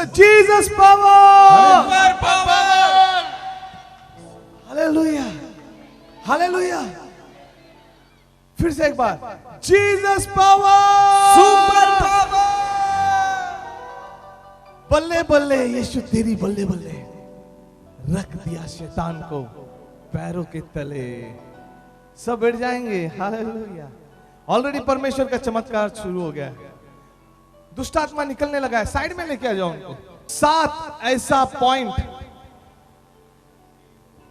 बोले Jesus power, hallelujah, hallelujah. फिर से एक बार, जीसस पावर, सुपर पावर। बल्ले बल्ले यीशु तेरी बल्ले बल्ले, रख दिया शैतान को पैरों के तले। सब बैठ जाएंगे, हालेलुया। ऑलरेडी परमेश्वर का चमत्कार शुरू हो गया है। दुष्ट आत्मा निकलने लगा है, साइड में लेके आ जाओ उनको। 7 ऐसा पॉइंट,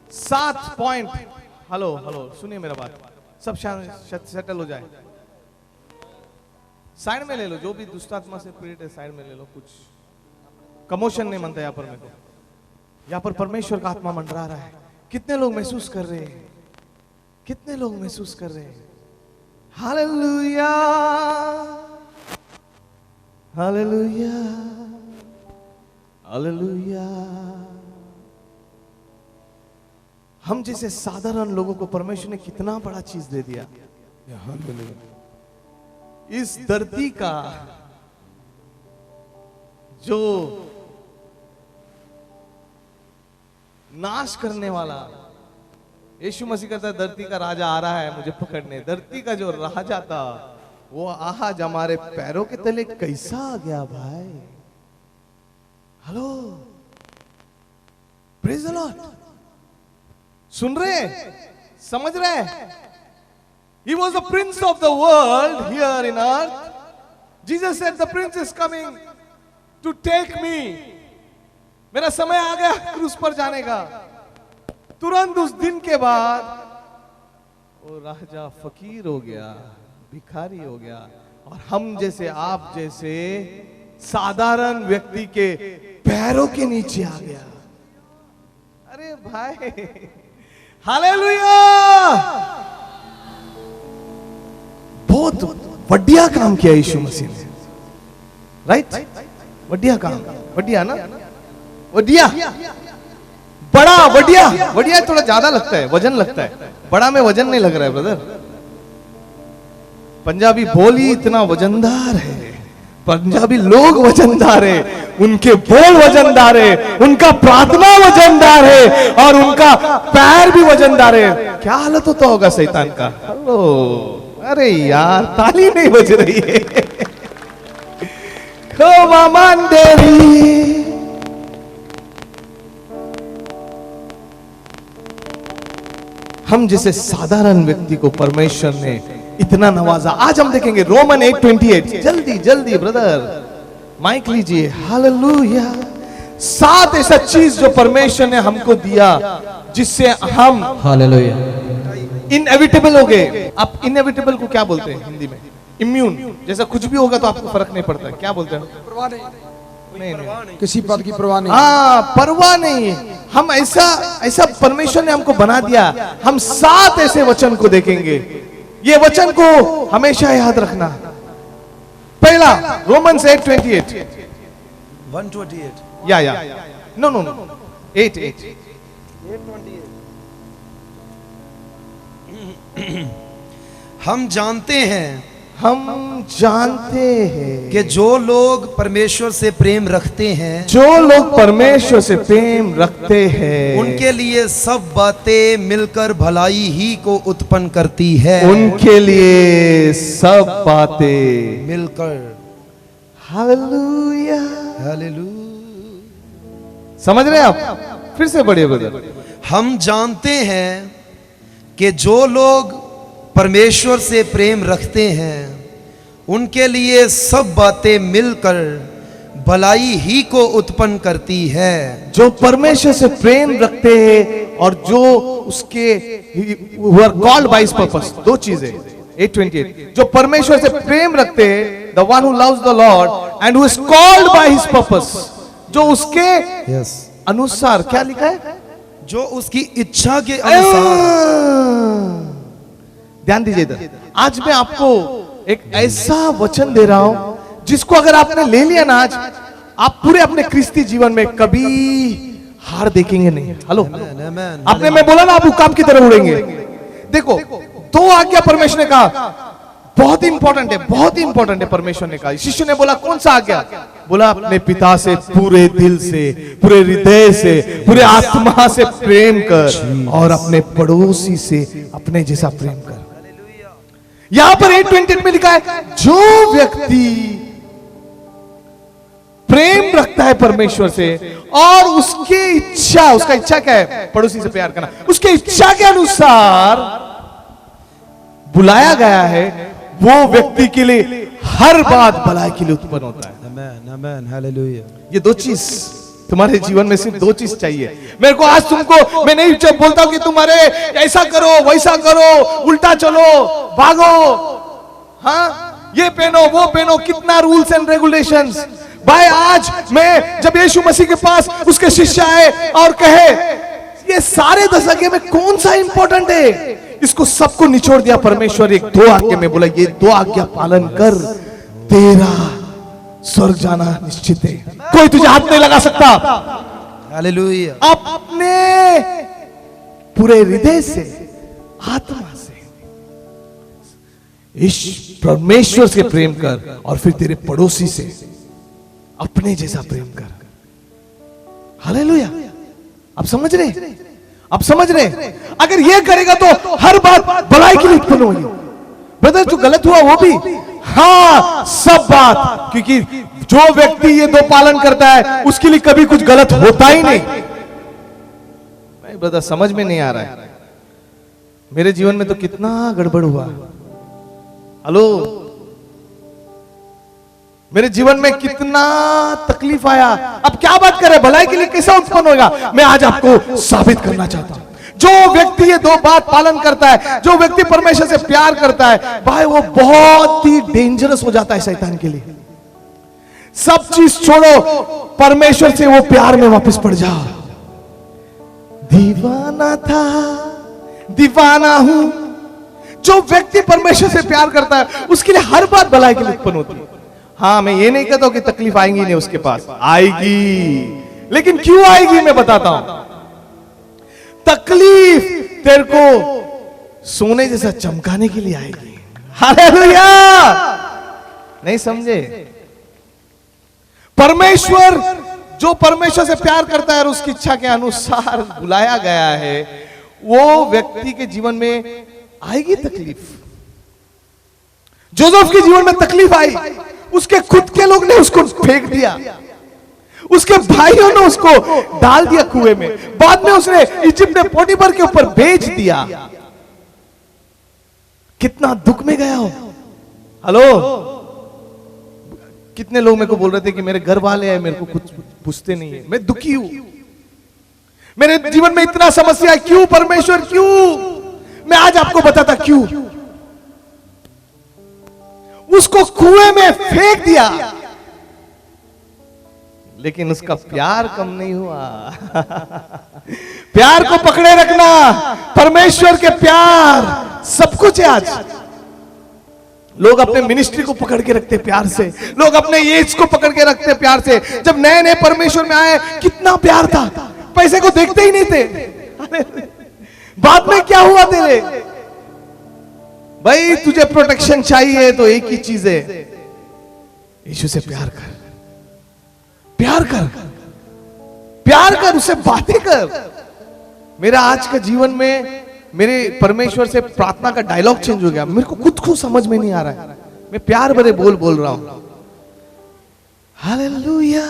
7 पॉइंट। हेलो हेलो, सुनिए मेरा बात, सब सेटल हो जाए। साइड में ले लो, जो भी दुष्ट आत्मा से पीड़ित है साइड में ले लो। कुछ कमोशन नहीं मनता यहाँ पर मेरे को। यहाँ पर परमेश्वर का आत्मा मंडरा रहा है। कितने लोग महसूस कर रहे हैं? कितने लोग महसूस कर रहे हैं? Hallelujah, hallelujah, hallelujah. हम जैसे साधारण लोगों को परमेश्वर ने कितना बड़ा चीज दे दिया। इस धरती का जो नाश करने वाला यीशु मसीह कहता है, धरती का राजा आ रहा है मुझे पकड़ने। धरती का जो राजा था वो आज हमारे पैरों के तले कैसा आ गया भाई। Hello, praise the lord. सुन रहे, समझ रहे? He was the prince of the world here in earth. Jesus said, the prince is coming to take me. मेरा समय आ गया क्रूस पर जाने का। तुरंत उस दिन के बाद वो राजा फकीर हो गया, भिखारी हो गया, और हम जैसे, आप जैसे साधारण व्यक्ति के पैरों के नीचे आ गया। अरे भाई, हालेलुया। बहुत बढ़िया काम किया यीशु मसीह ने, राइट? बढ़िया काम, बढ़िया ना, बढ़िया, बड़ा, बढ़िया। बढ़िया थोड़ा ज्यादा लगता है, वजन लगता है। बड़ा में वजन नहीं लग रहा है ब्रदर। पंजाबी बोली इतना वजनदार है, पंजाबी लोग वजनदार है, उनके बोल वजनदार है, उनका प्रार्थना वजनदार है, और उनका पैर भी वजनदार है। क्या हालत होता होगा शैतान का। हेलो, अरे यार ताली नहीं बज रही है। हम जैसे साधारण व्यक्ति को परमेश्वर ने इतना नवाजा। आज हम देखेंगे रोमन 8:28। जल्दी जल्दी ब्रदर माइक लीजिए। हालेलुया। 7 ऐसा चीज जो परमेश्वर ने हमको दिया जिससे हम, हालेलुया, इनएविटेबल हो गए। आप इनएविटेबल को क्या बोलते हैं हिंदी में? इम्यून। जैसा कुछ भी होगा तो आपको फर्क नहीं पड़ता, क्या बोलते हैं? परवाह नहीं, किसी बात की परवाह नहीं। हाँ, परवाह नहीं। हम ऐसा परमेश्वर ने हमको बना दिया। हम 7 ऐसे वचन को देखेंगे। ये वचन को हमेशा याद रखना। पहला रोमन्स 8:28। 128 या नो 8:28। हम जानते हैं कि जो लोग परमेश्वर से प्रेम रखते हैं, उनके लिए सब बातें मिलकर भलाई ही को उत्पन्न करती है। उनके लिए सब बातें मिलकर। Hallelujah, hallelujah. समझ रहे हैं आप? फिर से बढ़िए ब्रदर। हम जानते हैं कि जो लोग परमेश्वर से प्रेम रखते हैं, उनके लिए सब बातें मिलकर भलाई ही को उत्पन्न करती है। जो परमेश्वर से प्रेम रखते हैं और जो उसके who are called by his purpose। 2 चीजें 8:28। जो परमेश्वर से प्रेम रखते हैं, the one who loves the Lord and who is called by his purpose। जो उसके अनुसार, क्या लिखा है? जो उसकी इच्छा के अनुसार। ध्यान दीजिए इधर। आज मैं आपको एक ऐसा वचन दे रहा हूं जिसको अगर आपने ले लिया ना आज, आप पूरे अपने क्रिस्ती जीवन में कभी हार देखेंगे नहीं। हेलो, आपने, मैं बोला ना, आप उकाब की तरह उड़ेंगे। देखो, 2 आज्ञा परमेश्वर ने कहा, बहुत इंपॉर्टेंट है, बहुत इंपॉर्टेंट है। परमेश्वर ने कहा, शिष्य ने बोला कौन सा आज्ञा? बोला अपने पिता से पूरे दिल से, पूरे हृदय से, पूरे आत्मा से प्रेम कर और अपने पड़ोसी से अपने जैसा प्रेम कर। यहां पर 8:28 में लिखा है, जो व्यक्ति प्रेम रखता है परमेश्वर से और उसकी इच्छा, उसका इच्छा क्या है? पड़ोसी से प्यार करना। उसके इच्छा के अनुसार बुलाया गया है, वो व्यक्ति के लिए हर बात भलाई के लिए उत्पन्न होता है। आमेन, आमेन, हालेलुया। ये दो चीज तुम्हारे जीवन में, सिर्फ दो चीज चाहिए। मेरे को आज तुमको, मैं नहीं जब बोलता हूं कि तुम्हारे ऐसा करो वैसा करो, उल्टा चलो, भागो, हाँ ये पहनो वो पहनो, कितना रूल्स एंड रेगुलेशंस। भाई आज मैं जब यीशु मसीह के पास उसके शिष्य आए और कहे ये सारे 10 आज्ञा में कौन सा इंपॉर्टेंट है, इसको सबको निचोड़ दिया परमेश्वर एक 2 आज्ञा में। बोला ये 2 आज्ञा पालन कर, तेरा स्वर्ग जाना निश्चित है, कोई तुझे हाथ नहीं लगा सकता। हालेलुया। अपने पूरे हृदय से, आत्मा से इस परमेश्वर से प्रेम कर और फिर तेरे पड़ोसी से अपने जैसा प्रेम कर। हालेलुया। आप समझ रहे, आप समझ रहे? अगर ये करेगा तो हर बात भलाई के लिए उत्पन्न होगी। ब्रदर जो गलत हुआ वो भी, हाँ सब बात, क्योंकि जो व्यक्ति ये 2 पालन करता है उसके लिए कभी कुछ गलत होता ही नहीं। ब्रदर समझ में नहीं आ रहा है, मेरे जीवन में तो कितना गड़बड़ हुआ। हेलो, मेरे जीवन में कितना तकलीफ आया। अब क्या बात करें, भलाई के लिए कैसा उत्पन्न होगा? मैं आज आपको साबित करना चाहता हूं। जो व्यक्ति ये 2 बात पालन करता है, जो व्यक्ति परमेश्वर से प्यार करता है, भाई वो बहुत ही डेंजरस हो जाता है शैतान के लिए। सब चीज छोड़ो, परमेश्वर से वो प्यार में वापस पड़ जाओ। दीवाना था, दीवाना हूं। जो व्यक्ति परमेश्वर से प्यार करता है उसके लिए हर बात भलाई के लिए उत्पन्न होती है। हाँ, मैं ये नहीं कहता हूं कि तकलीफ आएगी नहीं, उसके पास आएगी, लेकिन क्यों आएगी मैं बताता हूं। तकलीफ तेरे को सोने जैसा चमकाने के लिए आएगी। हालेलुया। नहीं समझे? परमेश्वर, जो परमेश्वर से प्यार करता है और उसकी इच्छा के अनुसार बुलाया गया है, वो व्यक्ति के जीवन में आएगी तकलीफ। जोसेफ के जीवन में तकलीफ आई, उसके खुद के लोग ने उसको फेंक दिया, उसके भाइयों ने उसको डाल दिया कुएं में, बाद में उसने इजिप्ट में पोटीफर के ऊपर बेच दिया। कितना दुख में गया हो। हेलो, कितने लोग मेरे को बोल रहे थे कि मेरे घर वाले हैं, मेरे को कुछ पूछते नहीं है, मैं दुखी हूं, मेरे जीवन में इतना समस्या क्यों परमेश्वर क्यों? मैं आज आपको बताता क्यों। उसको कुएं में फेंक दिया, लेकिन उसका प्यार कम नहीं हुआ। प्यार को पकड़े रखना, परमेश्वर के प्यार सब कुछ है। आज लोग अपने मिनिस्ट्री को पकड़ के रखते प्यार से, लोग अपने एज को पकड़ के रखते प्यार से। जब नए नए परमेश्वर में आए कितना प्यार था, पैसे को देखते ही नहीं थे। बाद में क्या हुआ तेरे? भाई तुझे प्रोटेक्शन चाहिए तो एक ही चीज है, यीशु से प्यार कर, प्यार कर, प्यार कर, उससे बातें कर। मेरा आज का जीवन में मेरे परमेश्वर से प्रार्थना का डायलॉग चेंज हो गया। मेरे को खुद को समझ में नहीं आ रहा है, मैं प्यार भरे बोल रहा हूं। हालेलुया।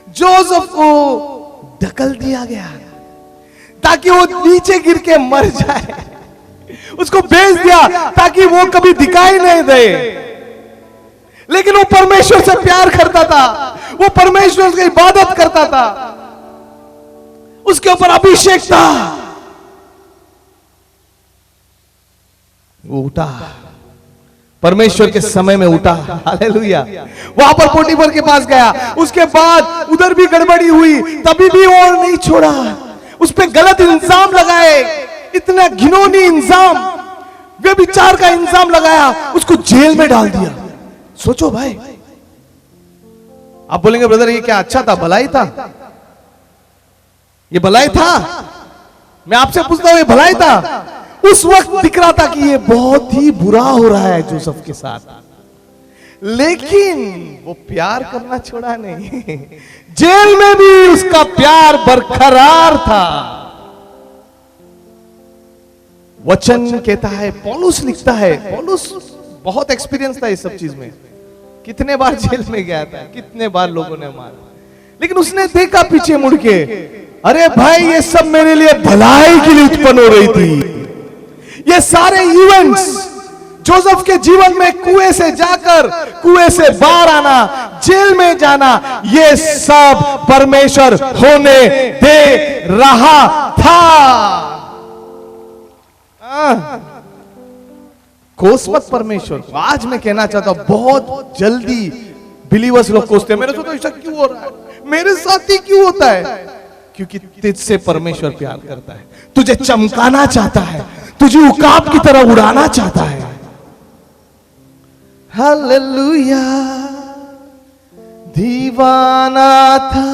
जोसेफ को ढकल दिया गया ताकि वो नीचे गिर के मर जाए, उसको बेच दिया ताकि वो कभी दिखाई नहीं दे, लेकिन वो परमेश्वर से प्यार करता था, वो परमेश्वर की इबादत करता था, उसके ऊपर अभिषेक था। वो उठा, परमेश्वर के समय में उठा। हालेलुया। वहां पर पोटीफर के पास गया, उसके बाद उधर भी गड़बड़ी हुई, तभी भी वो नहीं छोड़ा, उस पे गलत इंजाम लगाए, इतना घिनौनी इंजाम, व्यभिचार का इंजाम लगाया, उसको जेल में डाल दिया। सोचो भाई, आप बोलेंगे ब्रदर ये क्या अच्छा था, भलाई था? ये भलाई था? मैं आपसे पूछता हूं ये भलाई था? उस वक्त दिख रहा था कि ये बहुत ही बुरा हो रहा है जोसेफ के साथ, लेकिन वो प्यार करना छोड़ा नहीं। जेल में भी उसका प्यार बरकरार था। वचन कहता है, पौलुस लिखता है, पौलुस बहुत एक्सपीरियंस था इस सब चीज में, कितने बार जेल में गया था, कितने बार लोगों ने मारा, लेकिन उसने देखा पीछे मुड़ के, अरे भाई ये सब मेरे लिए भलाई के लिए उत्पन्न हो रही थी। ये सारे इवेंट्स जोसेफ के जीवन में, कुएं से जाकर कुएं से बाहर आना, जेल में जाना, ये सब परमेश्वर होने दे रहा था। कोस मत परमेश्वर को। आज मैं कहना चाहता हूं, बहुत जल्दी बिलीवर्स लोग कोसते हैं, मेरे साथ तो ऐसा क्यों हो रहा है, मेरे साथ ही क्यों होता है? क्योंकि तुझसे परमेश्वर प्यार करता है, तुझे चमकाना चाहता है, तुझे उकाब की तरह उड़ाना चाहता है। हालेलुया। दीवाना था,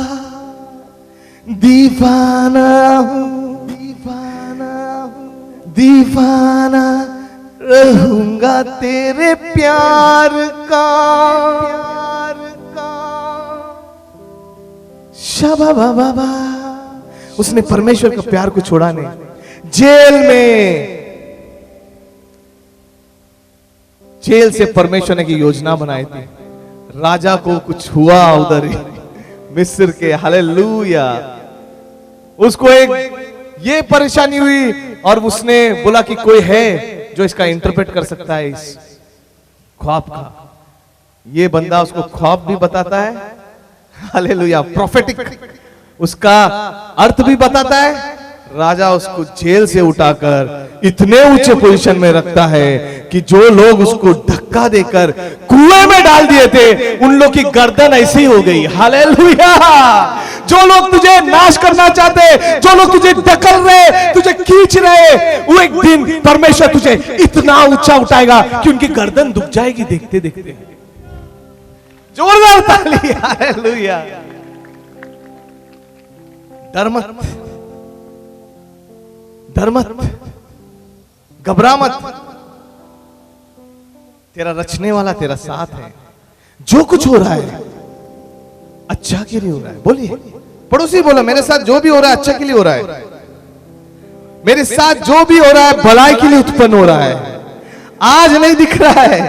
दीवाना हूं, दीवाना हूं, दीवाना रहूंगा तेरे प्यार का, प्यार का। शाबा बाबा बा। उसने परमेश्वर के प्यार को छोड़ा नहीं। जेल से परमेश्वर ने की योजना बनाई थी। राजा को कुछ हुआ उधर ही मिस्र के, हालेलुया। उसको एक ये परेशानी हुई और उसने बोला कि कोई है जो इसका इंटरप्रेट कर सकता है इस ख्वाब का। ये बंदा उसको ख्वाब भी बताता है, हालेलुया, प्रोफेटिक उसका अर्थ भी बताता है। राजा उसको जेल से उठाकर इतने ऊंचे पोजीशन में रखता है कि जो लोग उसको धक्का देकर कुएं में डाल दिए थे, उन लोग की गर्दन ऐसी हो गई। हालेलुया। जो लोग तुझे नाश करना चाहते, जो लोग तुझे धकेल रहे, तुझे खींच रहे, वो एक दिन परमेश्वर तुझे इतना ऊंचा उठाएगा कि उनकी गर्दन दुख जाएगी देखते देखते। जोरदार ताली। हालेलुया। डर मत, डर मत, घबरा मत, तेरा रचने वाला तेरा साथ है। जो कुछ हो रहा है अच्छा के लिए हो रहा है। बोलिए, पड़ोसी बोला, मेरे साथ जो भी हो रहा है अच्छा के लिए हो रहा है। मेरे साथ जो भी हो रहा है भलाई के लिए उत्पन्न हो रहा है। आज नहीं दिख रहा है,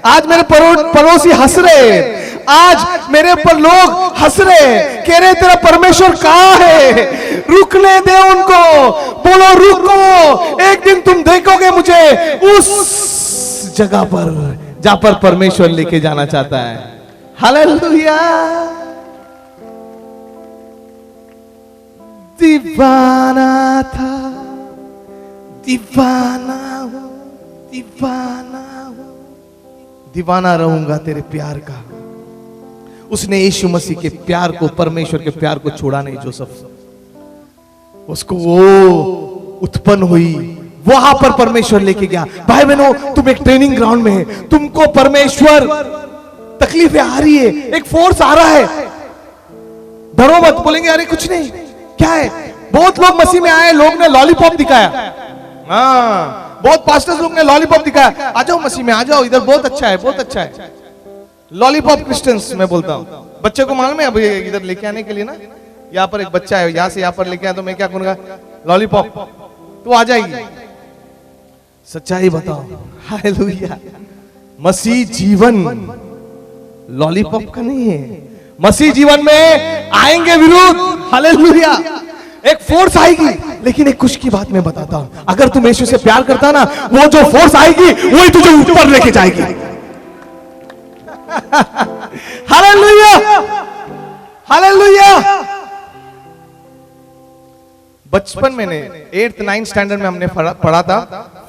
आज मेरे पड़ोसी हंस रहे, आज मेरे ऊपर लोग हंस रहे, कह रहे तेरा परमेश्वर कहां है, रुकने दे उनको, बोलो रुको, एक दिन तुम देखोगे मुझे उस जगह पर जहां पर परमेश्वर लेके जाना चाहता है। हालेलुया। दीवाना था, दीवाना हूं, दीवाना हूं, दीवाना रहूंगा तेरे प्यार का। उसने यीशु मसीह के प्यार को, परमेश्वर के प्यार को छोड़ा नहीं। जोसेफ उसको वो उत्पन्न हुई, वहां पर परमेश्वर लेके गया। भाई बहनों, तुम एक ट्रेनिंग ग्राउंड में है, तुमको परमेश्वर, तकलीफें आ रही है, एक फोर्स आ रहा है, डरो मत। बोलेंगे अरे कुछ नहीं, क्या है? बहुत लोग मसीह में आए, लोग ने लॉलीपॉप दिखाया। हाँ, बहुत पास्टर्स लोग ने लॉलीपॉप दिखाया, आ जाओ मसीह में, आ जाओ इधर, बहुत अच्छा है, बहुत अच्छा है। लॉलीपॉप क्रिश्चियंस मैं बोलता हूं। बच्चे को मालूम है अभी इधर लेके आने के लिए ना, यहाँ पर एक बच्चा है, यहाँ से यहाँ पर लेके आया तो मैं क्या करूंगा, लॉलीपॉप, तो आ जाएगी। सच्चाई बताओ। हालेलुया। मसीह जीवन लॉलीपॉप का नहीं है। मसीह जीवन में आएंगे विरोध, हालेलुया, एक फोर्स आएगी। लेकिन एक खुश की बात मैं बताता हूं, अगर तुम यीशु से प्यार करता ना, वो जो फोर्स आएगी वही तुझे ऊपर लेके जाएगी। Hallelujah, hallelujah. बचपन में 8th 9th स्टैंडर्ड में हमने पढ़ा था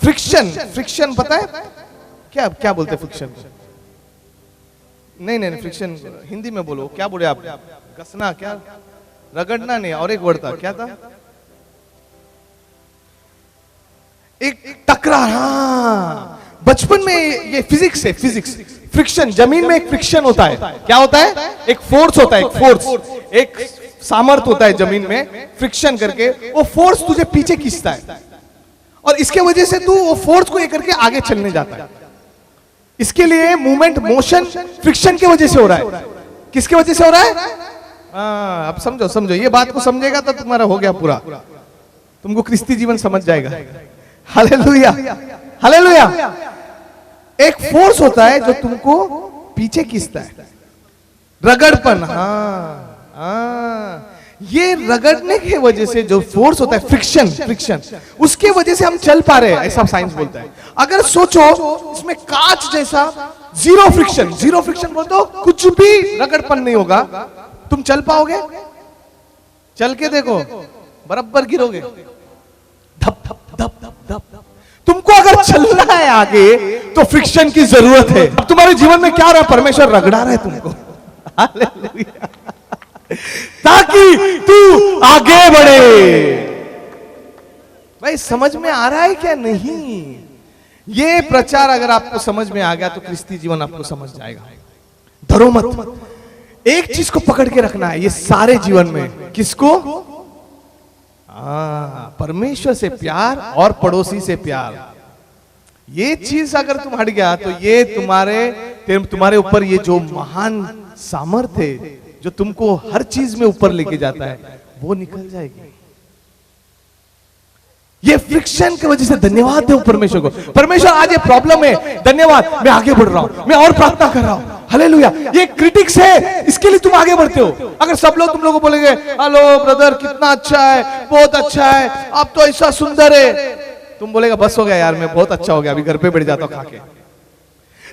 फ्रिक्शन। फ्रिक्शन पता है क्या, क्या बोलते फ्रिक्शन? नहीं, फ्रिक्शन हिंदी में बोलो, क्या बोले आप? घसना, क्या? रगड़ना नहीं, और एक वर्ड था, क्या था? एक टकरार। हाँ, बचपन में ये फिजिक्स है, फिजिक्स। फ्रिक्शन, जमीन में एक फ्रिक्शन होता है। क्या होता है? एक फोर्स होता है, एक फोर्स, एक सामर्थ होता है जमीन में, फ्रिक्शन करके वो फोर्स तुझे पीछे खींचता है। और इसके वजह से तू वो फोर्स को ये करके आगे चलने जाता है। इसके लिए मूवमेंट, मोशन, फ्रिक्शन की वजह से हो रहा है। किसकी वजह से हो रहा है? अब समझो समझो, ये बात को समझेगा तो तुम्हारा हो गया पूरा, तुमको क्रिस्ती जीवन समझ जाएगा। Hallelujah, hallelujah. एक फोर्स होता है जो तुमको पीछे खींचता है, रगड़पन। ये रगड़ने की वजह से जो फोर्स होता है, फ्रिक्शन, फ्रिक्शन, उसके वजह से हम चल पा रहे हैं, ऐसा साइंस बोलता है। अगर सोचो इसमें कांच जैसा जीरो फ्रिक्शन, जीरो फ्रिक्शन बोल दो, कुछ भी रगड़पन नहीं होगा, तुम चल पाओगे? चल के देखो, बराबर गिरोगे, धप धप धप धप धप। तुमको अगर चलना है आगे तो फ्रिक्शन की जरूरत है। अब तुम्हारे जीवन में क्या हो रहा है? परमेश्वर रगड़ा रहा है तुमको, हालेलुया, ताकि तू आगे बढ़े। भाई समझ में आ रहा है क्या? नहीं, ये प्रचार अगर आपको समझ में आ गया तो क्रिस्ती जीवन आपको समझ जाएगा। डरो मत, एक चीज को पकड़ के रखना है ये सारे जीवन में। किसको? परमेश्वर से प्यार और पड़ोसी से प्यार। ये चीज अगर तुम हट गया तो ये तुम्हारे ऊपर ये जो महान सामर्थ्य है जो तुमको हर चीज में ऊपर लेके जाता है, वो निकल जाएगी। ये फ्रिक्शन की वजह से धन्यवाद दो परमेश्वर को। परमेश्वर आज ये प्रॉब्लम है, धन्यवाद, मैं आगे बढ़ रहा हूं, मैं और प्रार्थना कर रहा हूं। हालेलुया। ये क्रिटिक्स है, इसके लिए तुम आगे बढ़ते हो। अगर सब लोग तुम लोगों को बोलेंगे, हेलो ब्रदर कितना अच्छा है, बहुत अच्छा है, आप तो ऐसा सुंदर है, तुम बोलेगा बस हो गया यार, मैं बहुत अच्छा हो गया, अभी घर पे बैठ जाता हूं खा के।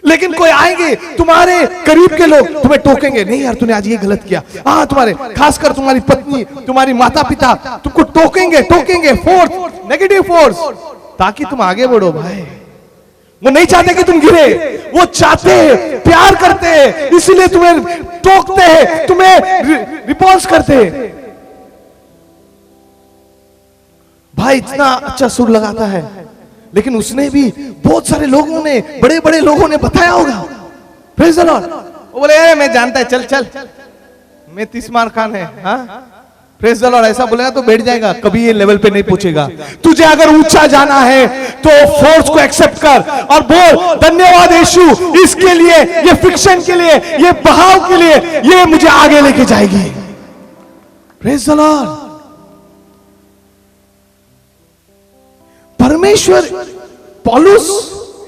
लेकिन कोई आएंगे तुम्हारे करीब के लोग, तुम्हें टोकेंगे, नहीं यार तूने आज ये गलत किया। तुम्हारे खासकर तुम्हारी पत्नी, तुम्हारी माता पिता तुमको टोकेंगे, टोकेंगे, फोर्स, नेगेटिव फोर्स, ताकि तुम आगे बढ़ो। भाई वो नहीं चाहते कि तुम गिरे, वो चाहते हैं, प्यार करते हैं, इसलिए तुम्हें टोकते हैं, तुम्हें रिपल्स करते हैं। भाई इतना अच्छा सुर लगाता है, लेकिन उसने भी बहुत सारे लोगों ने, बड़े बड़े लोगों ने बताया होगा, प्रेज़ द लॉर्ड। वो बोले मैं जानता है, चल चल, मैं तीसमार खान है, हाँ प्रेज़ द लॉर्ड, ऐसा बोलेगा तो बैठ जाएगा, कभी ये लेवल पे नहीं पहुंचेगा। तुझे अगर ऊंचा जाना है तो फोर्स को एक्सेप्ट कर और बोल धन्यवाद यीशु, इसके लिए, ये फ्रिक्शन के लिए, ये बहाव के लिए, ये मुझे आगे लेके जाएगी। Praise the Lord. परमेश्वर, पौलुस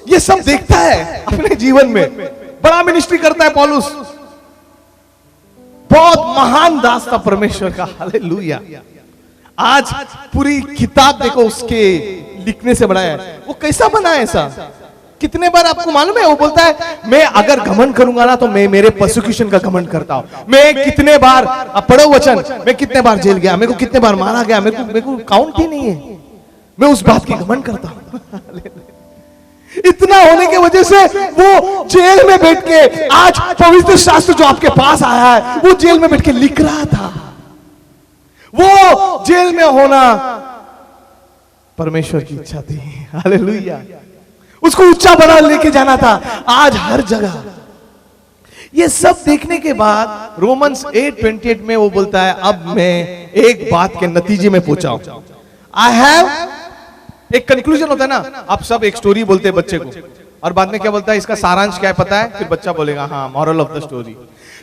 ये सब देखता है अपने जीवन में, बड़ा मिनिस्ट्री करता है पौलुस, बहुत महान दास था परमेश्वर का। हालेलुया। आज पूरी किताब देखो उसके लिखने से बड़ा है। वो कैसा बना है ऐसा? कितने बार आपको मालूम है वो बोलता है मैं अगर घमंड करूंगा ना तो मैं मेरे परसिक्यूशन का घमंड करता हूं। मैं कितने बार, अब पढ़ो वचन, मैं कितने बार जेल गया, मेरे को कितने बार मारा गया, मेरे को काउंट ही नहीं है, मैं उस बात की घमंड करता हूं। इतना होने की वजह से वो जेल में बैठ के, आज पवित्र शास्त्र जो आपके पास आया है, वो जेल में बैठ के लिख रहा था। वो जेल में होना परमेश्वर की इच्छा थी। हालेलुया। उसको ऊंचा बना लेके जाना था। आज हर जगह ये सब देखने के बाद रोमन्स 8:28 में वो बोलता है अब मैं एक बात के नतीजे में पहुंचा हूं। आई हैव, एक कंक्लूजन होता है ना, आप सब एक स्टोरी बोलते हैं बच्चे को और बाद में क्या बोलता है, इसका सारांश क्या है पता है, फिर बच्चा बोलेगा हाँ मॉरल ऑफ द स्टोरी।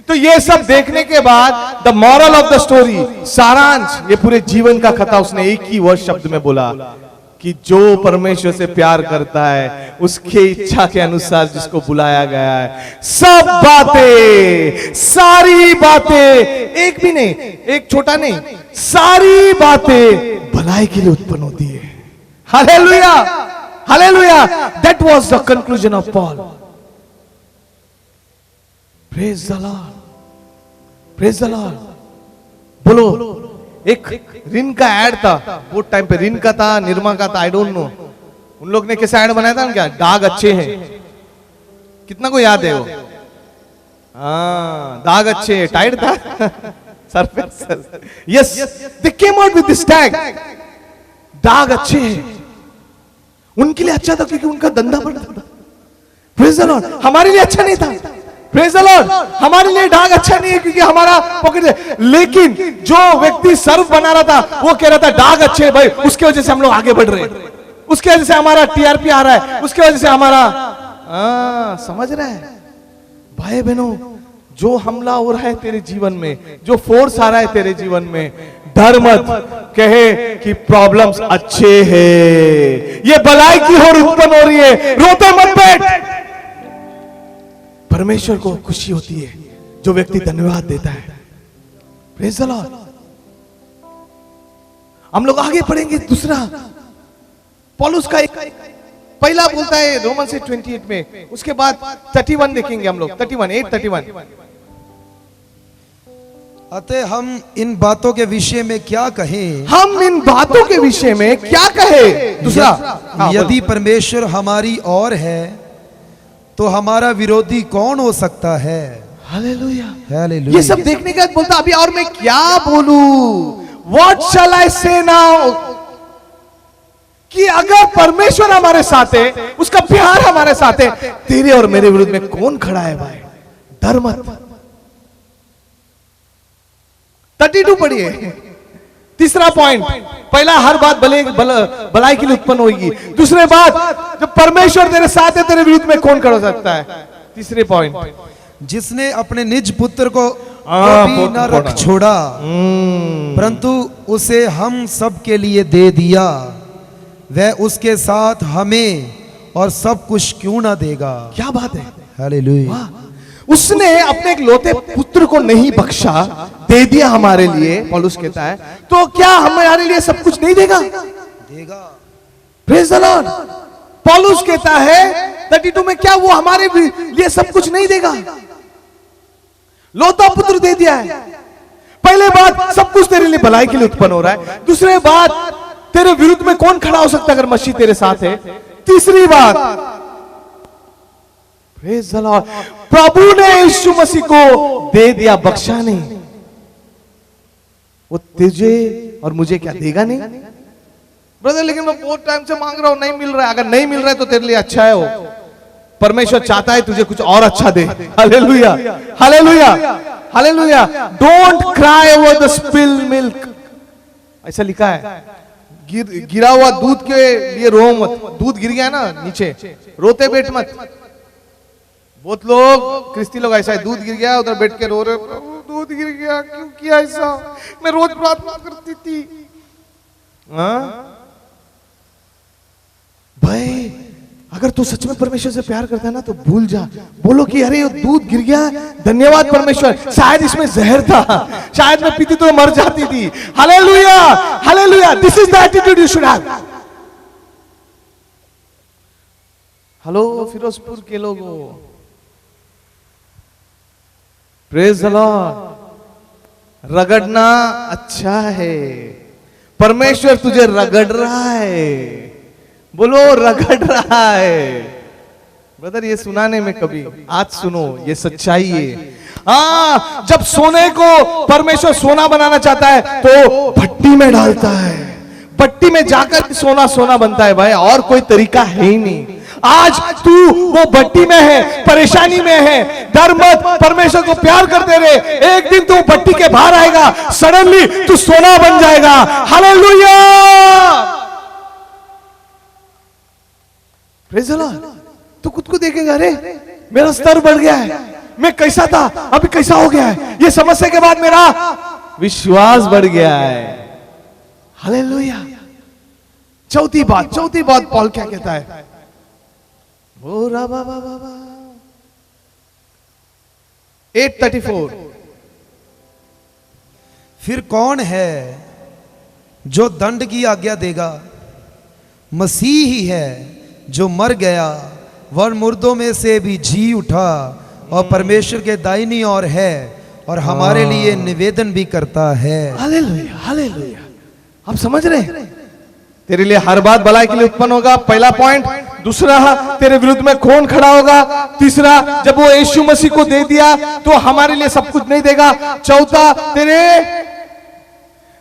तो ये सब देखने के बाद the moral of the story, सारांश, ये पूरे जीवन का कथा उसने एक ही वर्ड शब्द में बोला कि जो परमेश्वर से प्यार करता है उसके इच्छा के अनुसार जिसको बुलाया गया है, सब बातें, सारी बातें, एक भी नहीं, एक छोटा नहीं, सारी बातें भलाई के लिए उत्पन्न होती है। Hallelujah, hallelujah. That was the conclusion of Paul. Praise the lord, praise the Lord. बोलो, एक रिन का ऐड था, वो टाइम पे रिन का था, निरमा का था, आई डोंट नो, उन लोग ने कैसा ऐड बनाया था ना, क्या दाग अच्छे हैं, कितना को याद है वो? हाँ, दाग अच्छे हैं, टाइट था surface. Yes, they came out with this tag, दाग अच्छे हैं। उनके लिए अच्छा था क्योंकि उनका धंधा बढ़ता था। Praise the Lord. हमारे लिए अच्छा नहीं था। Praise the Lord. हमारे लिए दाग अच्छा नहीं है क्योंकि हमारा पॉकेट है। लेकिन जो व्यक्ति सर्व बना रहा था वो कह रहा था दाग अच्छे भाई, उसकी वजह से हम लोग आगे बढ़ रहे हैं। उसके वजह से हमारा टीआरपी आ रहा है, उसके वजह से हमारा समझ रहा है भाई बहनों, जो हमला हो रहा है तेरे जीवन में, जो फोर्स आ रहा है तेरे जीवन में, डर मत, कहे कि प्रॉब्लम्स अच्छे हैं, ये भलाई की ओर उत्पन्न हो रही है, रोते मत बैठ। परमेश्वर को खुशी होती है जो व्यक्ति धन्यवाद देता है। Praise the Lord. हम लोग आगे पढ़ेंगे। दूसरा पौलुस का एक पहला बोलता है रोमन से 28 में, उसके बाद 31 देखेंगे हम लोग, 31। अतः हम इन बातों के विषय में क्या कहें? हम इन बातों के विषय में क्या कहें? दूसरा, यदि परमेश्वर हमारी ओर है तो हमारा विरोधी कौन हो सकता है? हालेलुया। हालेलुया। ये सब देखने के बाद बोलता अभी और मैं क्या बोलूं? What shall I say now? कि अगर परमेश्वर हमारे साथ है, उसका प्यार हमारे साथ है, तेरे और मेरे विरुद्ध में कौन खड़ा है भाई? डर मत। 32 पढ़िए। तीसरा पॉइंट, पहला हर बात भलाई के लिए उत्पन्न होगी। दूसरे बात, जब परमेश्वर तेरे साथ है तेरे विरुद्ध में कौन खड़ा हो सकता है? तीसरे पॉइंट, जिसने अपने निज पुत्र को भी न रख छोड़ा परंतु उसे हम सब के लिए दे दिया, वह उसके साथ हमें और सब कुछ क्यों ना देगा? क्या बात है। हालेलुया। उसने अपने एक लौते पुत्र को नहीं बख्शा, दे दिया हमारे लिए, पौलुस कहता है, तो क्या हमारे लिए सब कुछ नहीं देगा? देगा। Praise the Lord. पौलुस कहता है 32 में, क्या वो हमारे लिए सब कुछ नहीं देगा? लौता पुत्र दे दिया है। पहले बात, सब कुछ तेरे लिए भलाई के लिए उत्पन्न हो रहा है। दूसरे बात, तेरे विरुद्ध में कौन खड़ा हो सकता है अगर मसीह तेरे साथ है? तीसरी बात, प्रेज़ द लॉर्ड, प्रभु ने यीशु मसीह को दे दिया, बख्शा नहीं। वो तुझे और मुझे क्या देगा? नहीं ब्रदर, लेकिन मैं बहुत टाइम से मांग रहा हूं, नहीं मिल रहा है। अगर नहीं मिल रहा है तो तेरे लिए अच्छा है, वो परमेश्वर चाहता है तुझे कुछ और अच्छा दे। Hallelujah, hallelujah, hallelujah. Don't cry over the spill milk, ऐसा लिखा है। गिरा हुआ दूध के लिए रो मत। दूध गिर गया ना नीचे, रोते बैठ मत। बहुत लोग क्रिस्ती लोग ऐसा है, दूध गिर गया उधर बैठ के रो रहे, प्रभु दूध गिर गया, क्यों किया ऐसा? मैं रोज प्रार्थना करती थी। भाई, अगर तू सच में परमेश्वर से प्यार करता है ना तो भूल जा, बोलो कि अरे ये दूध गिर गया, धन्यवाद परमेश्वर, शायद इसमें जहर था, शायद मैं पीती तो मर जाती थी। Hallelujah, hallelujah. This is the attitude you should have. Hello Ferozepur के लोगों, प्रेज द लॉर्ड। रगड़ना अच्छा है, परमेश्वर तुझे रगड़ रहा है। बोलो, रगड़ रहा है। ब्रदर, ये सुनाने में कभी, आज सुनो, ये सच्चाई है। जब सोने को परमेश्वर सोना बनाना चाहता है तो भट्टी में डालता है, भट्टी में जाकर सोना सोना बनता है भाई, और कोई तरीका है ही नहीं। आज तू वो भट्टी में है, परेशानी में है, डर मत, परमेश्वर को प्यार करते रहे, एक दिन तू भट्टी के बाहर आएगा, सडनली तू सोना बन जाएगा। Hallelujah, praise the Lord. तू खुद को देखेगा, अरे मेरा स्तर बढ़ गया है, मैं कैसा था अभी कैसा हो गया है, ये समस्या के बाद मेरा विश्वास बढ़ गया है। हालेलुया। चौथी बात पॉल क्या कहता है? ओ राबा बाबा 8:34, फिर कौन है जो दंड की आज्ञा देगा? मसीह ही है जो मर गया, वह मुर्दों में से भी जी उठा और परमेश्वर के दाहिनी ओर है और हमारे लिए निवेदन भी करता है। Hallelujah, hallelujah. आप समझ रहे हैं? तेरे लिए हर बात भलाई के लिए उत्पन्न होगा, पहला पॉइंट। दूसरा, तेरे विरुद्ध में कौन खड़ा होगा? तीसरा, जब वो यीशु मसीह को दे दिया तो हमारे लिए सब कुछ नहीं देगा। चौथा, तेरे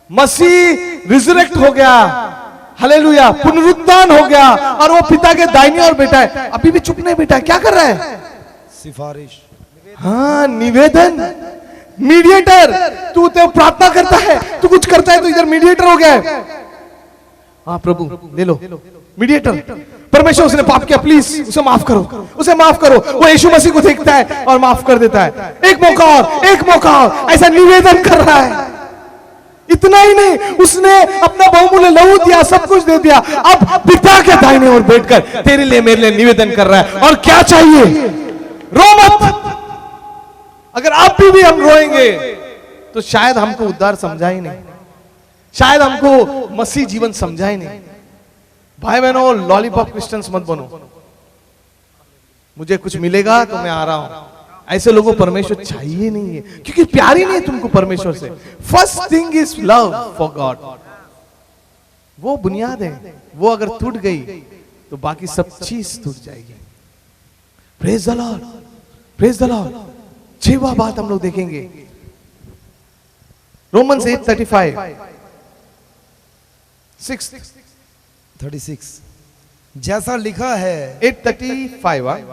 मसीह रिजरेक्ट हो गया, हालेलुया, पुनरुत्थान हो गया और वो पिता के दाहिनी ओर बैठा है। अभी भी चुप नहीं बैठा है, क्या कर रहा है? सिफारिश, हाँ, निवेदन, मीडिएटर। तू तो प्रार्थना करता है, तू कुछ करता है तो इधर मीडिएटर हो गया है। हाँ प्रभु ले लो, मीडिएटर, परमेश्वर उसने पाप किया, प्लीज उसे माफ करो, उसे माफ करो। वो यीशु मसीह को देखता है और माफ कर देता है। एक मौका और, एक मौका और, ऐसा निवेदन कर रहा है। इतना ही नहीं, उसने अपना बहुमूल्य लहू दिया, सब कुछ दे दिया। अब पिता के दाहिने ओर बैठकर तेरे लिए मेरे लिए निवेदन कर रहा है। और क्या चाहिए? रो मत। अगर आप भी हम रोएंगे तो शायद हमको उद्धार समझा ही नहीं, शायद हमको मसीह जीवन समझा ही नहीं। भाई बहनों, लॉलीपॉप क्रिश्चियंस मत बनो। मुझे कुछ मिलेगा तो मैं आ रहा हूं, ऐसे लोगों को परमेश्वर चाहिए नहीं है, क्योंकि प्यार ही नहीं है तुमको परमेश्वर से। First thing is love for God, वो बुनियाद है। वो अगर टूट गई तो बाकी सब चीज टूट जाएगी। Praise the lord, praise the lord. 6वां बात हम लोग देखेंगे, रोमन्स 8:35 36 जैसा लिखा है 8:35।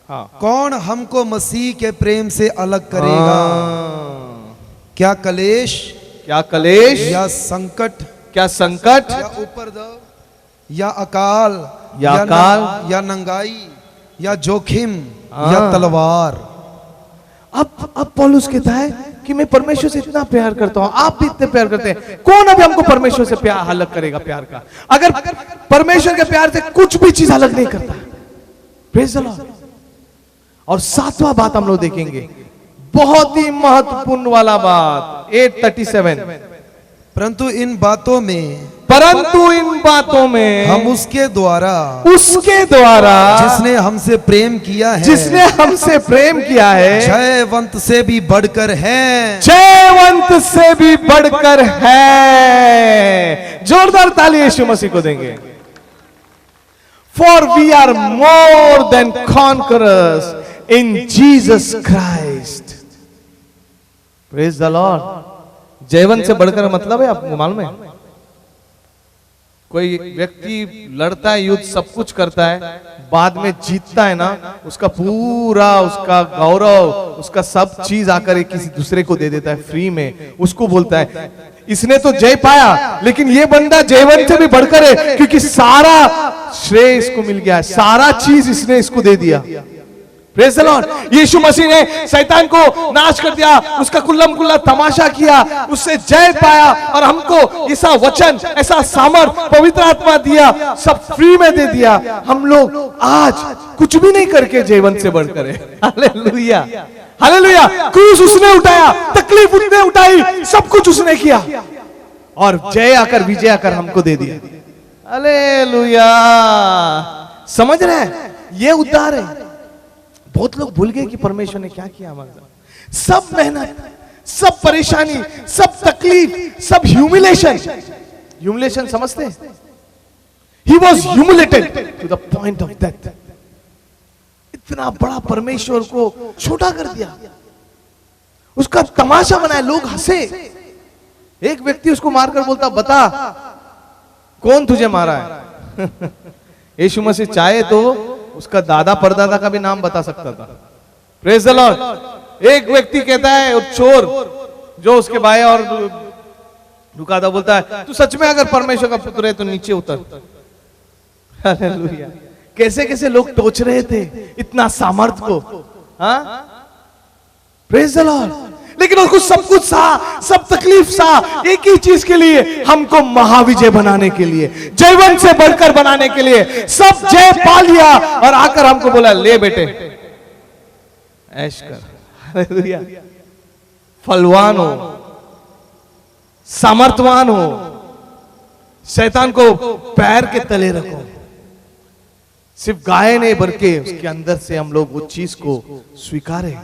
हाँ, कौन हमको मसीह के प्रेम से अलग करेगा? क्या कलेश, क्या कलेश, या संकट, क्या संकट, या उपद्रव, या अकाल, या नंगाई, या जोखिम, या तलवार। अब पौलुस कहता है कि मैं परमेश्वर से इतना प्यार करता हूं, आप भी इतने प्यार करते हैं, कौन अभी हमको परमेश्वर से प्यार अलग करेगा? प्यार का, अगर परमेश्वर के प्यार से कुछ भी चीज अलग नहीं करता। Praise the Lord. और 7वां बात हम लोग देखेंगे, बहुत ही महत्वपूर्ण वाला बात, 8:37। परंतु इन बातों में हम उसके द्वारा जिसने हमसे प्रेम किया है, जयवंत से भी बढ़कर है, जयवंत से भी बढ़कर है। जोरदार ताली यीशु मसीह को देंगे। For we are more than conquerors in Jesus Christ. Praise the Lord. जयवंत से बढ़कर मतलब है, आपको मालूम है? कोई व्यक्ति लड़ता है, युद्ध सब कुछ करता है, बाद में जीतता है ना, उसका पूरा, उसका गौरव, उसका सब चीज आकर एक किसी दूसरे को दे देता है फ्री में। उसको बोलता है इसने तो जय पाया, लेकिन ये बंदा जयवंत से भी बढ़कर है, क्योंकि सारा श्रेय इसको मिल गया है, सारा चीज इसने इसको दे दिया। Praise the lord. Yeshu Masih ने शैतान को नाश कर दिया, उसका कुल्लम कुल्ला तमाशा किया, उससे जय पाया, और हमको ऐसा वचन, ऐसा सामर्थ, पवित्र आत्मा दिया, सब फ्री में दे दिया। हम लोग आज कुछ भी नहीं करके जयवंत से बढ़कर है। Hallelujah, hallelujah. क्रूस उसने उठाया, तकलीफ उसने उठाई, सब कुछ उसने किया, और जय आकर, विजय आकर हमको दे दिया। हालेलुया। समझ रहे हैं? ये उद्धार है। बहुत लोग भूल गए कि परमेश्वर ने क्या किया हमारे साथ। सब मेहनत, सब परेशानी, सब तकलीफ, सब ह्यूमिलेशन समझते हैं? He was humiliated to the point of death. इतना बड़ा परमेश्वर को छोटा कर दिया, उसका तमाशा बनाया, लोग हंसे। एक व्यक्ति उसको मारकर बोलता, बता कौन तुझे मारा है? यीशु मसीह चाहे तो उसका दादा परदादा का भी नाम बता सकता था। Praise the Lord. एक व्यक्ति कहता है, और चोर जो उसके बाएं और रुका था बोलता है, तू सच में अगर परमेश्वर का पुत्र है तो नीचे उतर। हालेलुया। कैसे कैसे लोग टोच रहे थे इतना सामर्थ को। हाँ, प्रेज द लॉर्ड। लेकिन उसको सब कुछ सहा, सब तकलीफ सहा, एक ही चीज के लिए, हमको महाविजय बनाने के लिए, जयवंत से बढ़कर बनाने के लिए। सब जय पा लिया और आकर हमको बोला, ले बेटे ऐश कर। हालेलुया। फलवान हो, सामर्थवान हो, शैतान को पैर के तले रखो। सिर्फ गाय नहीं बल्कि उसके अंदर से हम लोग वो चीज को स्वीकारें।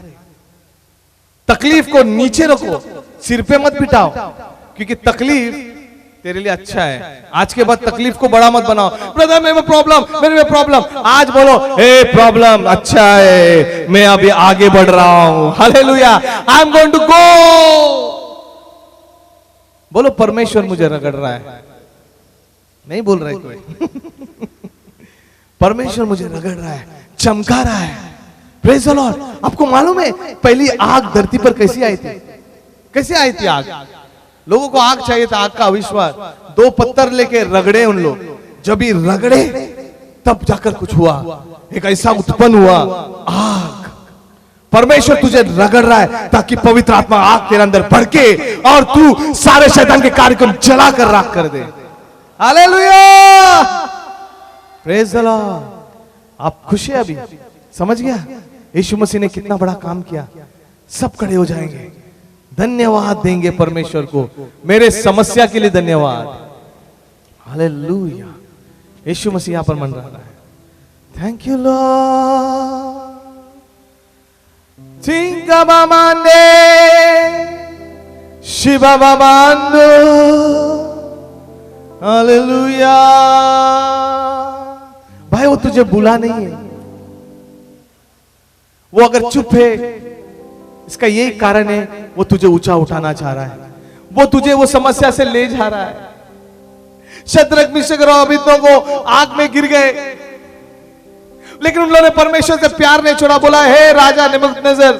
तकलीफ को नीचे रखो, सिर पे मत बिठाओ, क्योंकि तकलीफ तेरे लिए अच्छा है। आज के बाद तकलीफ को बड़ा मत बनाओ। ब्रदर मेरे में प्रॉब्लम, आज बोलो, हे प्रॉब्लम अच्छा है, मैं अभी आगे बढ़ रहा हूं। Hallelujah. I am going to go. बोलो, परमेश्वर मुझे रगड़ रहा है, नहीं बोल रहा है कोई। परमेश्वर मुझे रगड़ रहा है, चमका रहा है। Praise the Lord. आपको मालूम है पहली आग धरती पर कैसी आई थी? कैसे आई थी आग? लोगों को आग चाहिए था, आग का अविश्वास। 2 पत्थर लेके रगड़े उन लोग, जब ही रगड़े तब जाकर कुछ हुआ, एक ऐसा उत्पन्न हुआ आग। परमेश्वर तुझे रगड़ रहा है ताकि पवित्र आत्मा आग तेरे अंदर भड़ के और तू सारे शैतान के कार्यक्रम जला कर राख कर दे। Hallelujah, praise the lord. आप खुश है अभी? समझ गया यीशु मसीह ने कितना बड़ा काम किया। सब खड़े हो जाएंगे, धन्यवाद देंगे परमेश्वर को, मेरे समस्या के लिए धन्यवाद। हालेलुया, यीशु मसीह यहां पर मन रहा है। Thank you lord. चिंगा मामांडे शिवा बाबांडो, हालेलुया। भाई वो तुझे बुला नहीं है, वो अगर चुप है इसका यही कारण है, वो तुझे ऊंचा उठाना चाह रहा है, वो तुझे वो समस्या से ले जा रहा है। शद्रक मिशक और अबेदनगो आग में गिर गए, लेकिन उन लोगों ने परमेश्वर से प्यार नहीं छोड़ा। बोला, हे राजा नेबुकदनेस्सर,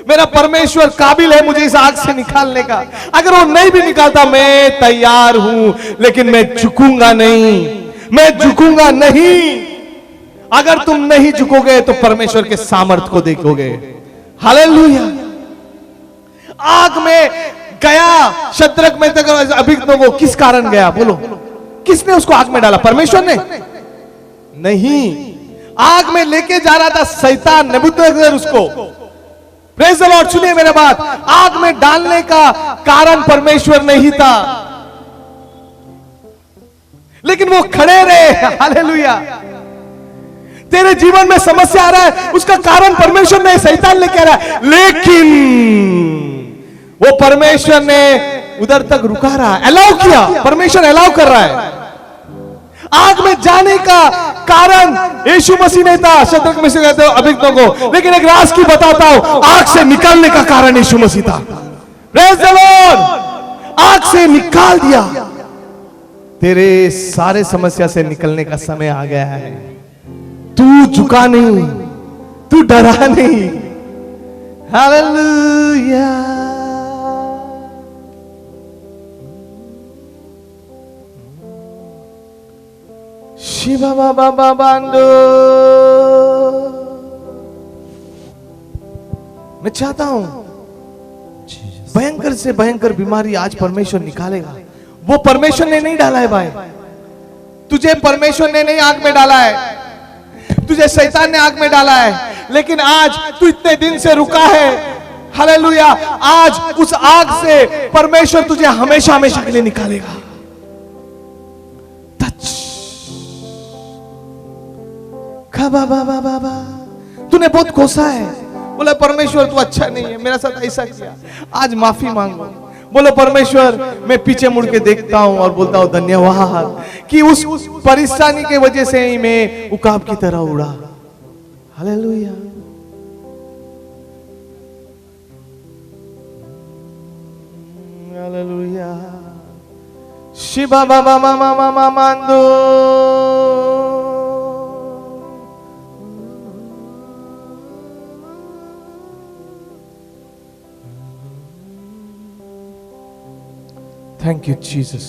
मेरा परमेश्वर काबिल है मुझे इस आग से निकालने का। अगर वो नहीं भी निकालता, मैं तैयार हूं, लेकिन मैं झुकूंगा नहीं, मैं झुकूंगा नहीं। अगर तुम नहीं झुकोगे तो परमेश्वर के सामर्थ को देखोगे। हालेलुया। आग में गया शद्रक में अबेदनगो, किस कारण गया बोलो? किसने उसको आग में डाला? परमेश्वर ने नहीं, आग में लेके जा रहा था शैतान नेबुकदनेस्सर उसको। Praise the Lord. सुनिए मेरे बात, आग में डालने का कारण परमेश्वर नहीं था, लेकिन वो खड़े रहे। हालेलुया। तेरे जीवन में समस्या आ रहा है, उसका कारण परमेश्वर नहीं, शैतान लेके आ रहा है, लेकिन वो परमेश्वर ने उधर तक रुका रहा, अलाउ किया। परमेश्वर अलाउ कर रहा है। आग में जाने का कारण यीशु मसीह नहीं था, शद्रक मिशक अबेदनगो, लेकिन एक राज की बताता हूं, आग से निकालने का कारण यीशु मसीह था। Praise the Lord. आग से निकाल दिया। तेरे सारे समस्या से निकलने का समय आ गया है। तू झुका नहीं, तू डरा नहीं। हालेलुया। शिवा बाबा बाबांडो। मैं चाहता हूं भयंकर से भयंकर बीमारी आज परमेश्वर निकालेगा। वो परमेश्वर ने नहीं डाला है भाई, तुझे परमेश्वर ने नहीं आग में डाला है, तुझे शैतान ने आग में डाला है। लेकिन आज तू इतने दिन से रुका है। हालेलुया। आज उस आग से परमेश्वर तुझे हमेशा हमेशा के लिए निकालेगा। बाबा, तूने बहुत कोसा है, बोला परमेश्वर तू अच्छा नहीं है, मेरा साथ ऐसा किया, आज माफी मांगो। बोलो परमेश्वर, मैं पीछे मुड़ के देखता हूं और बोलता हूं धन्यवाद कि उस परेशानी के वजह से ही मैं उकाब की तरह उड़ा। Hallelujah. Hallelujah. Shiva Baba mama mama Mando. Thank you, Jesus.